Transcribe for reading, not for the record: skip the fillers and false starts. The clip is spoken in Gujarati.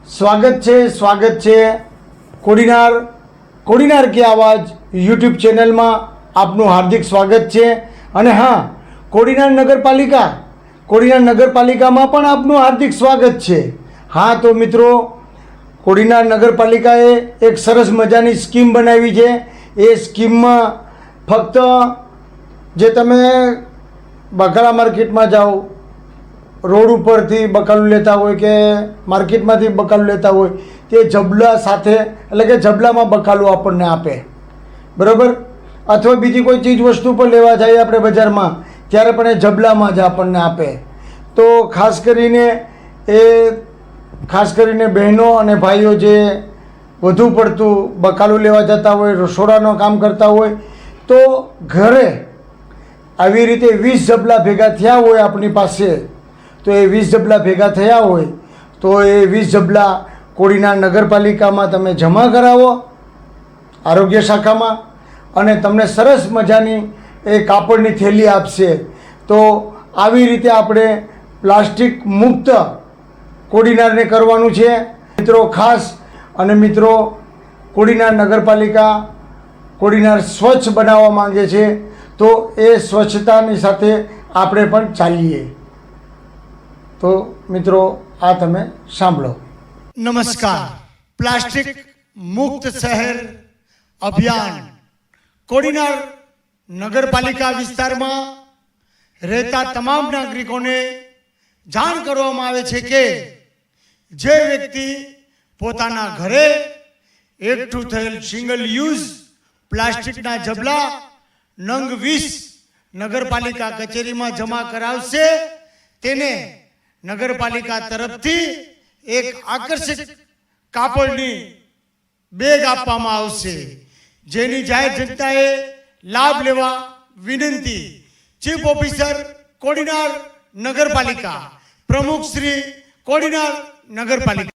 સ્વાગત છે કોડીનાર કે આવાજ યુટ્યુબ ચેનલમાં આપનું હાર્દિક સ્વાગત છે. અને હા, કોડીનાર નગરપાલિકામાં પણ આપનું હાર્દિક સ્વાગત છે. હા તો મિત્રો, કોડીનાર નગરપાલિકાએ એક સરસ મજાની સ્કીમ બનાવી છે. એ સ્કીમમાં ફક્ત જે તમે બકાલા માર્કેટમાં જાઓ, રોડ ઉપરથી બકાલું લેતા હોય કે માર્કેટમાંથી બકાલું લેતા હોય, તે જબલા સાથે એટલે કે જબલામાં બકાલું આપણને આપે, બરાબર. અથવા બીજી કોઈ ચીજ વસ્તુ પણ લેવા જઈએ આપણે બજારમાં, ત્યારે પણ એ જબલામાં જ આપણને આપે. તો ખાસ કરીને બહેનો અને ભાઈઓ જે વધુ પડતું બકાલું લેવા જતા હોય, રસોડાનું કામ કરતા હોય, તો ઘરે આવી રીતે 20 જબલા ભેગા થયા હોય આપણી પાસે, તો એ 20 જબલા ભેગા થયા હોય તો એ 20 જબલા કોડીનાર નગરપાલિકામાં તમે જમા કરાવો આરોગ્ય શાખામાં, અને તમને સરસ મજાની એ કાપડની થેલી આપશે. તો આવી રીતે આપણે પ્લાસ્ટિક મુક્ત કોડીનારને કરવાનું છે મિત્રો. ખાસ અને મિત્રો, કોડીનાર નગરપાલિકા કોડીનાર સ્વચ્છ બનાવવા માંગે છે, તો એ સ્વચ્છતાની સાથે આપણે પણ ચાલીએ. તો મિત્રો, આ તમે સાંભળો. નમસ્કાર. પ્લાસ્ટિક મુક્ત શહેર અભિયાન કોડીનાર નગરપાલિકા વિસ્તારમાં રહેતા તમામ નાગરિકોને જાણ કરવામાં આવે છે કે જે વ્યક્તિ પોતાના ઘરે એકઠું થયેલ સિંગલ યુઝ પ્લાસ્ટિકના જબલા નંગ 20 નગરપાલિકા કચેરીમાં જમા કરાવશે, તેને નગરપાલિકા તરફથી એક આકર્ષક કાપડની બેગ આપવામાં આવશે, જેની જાહેર જનતાએ લાભ લેવા વિનંતી. ચીફ ઓફિસર કોડીનાર નગરપાલિકા, પ્રમુખ શ્રી કોડીનાર નગરપાલિકા.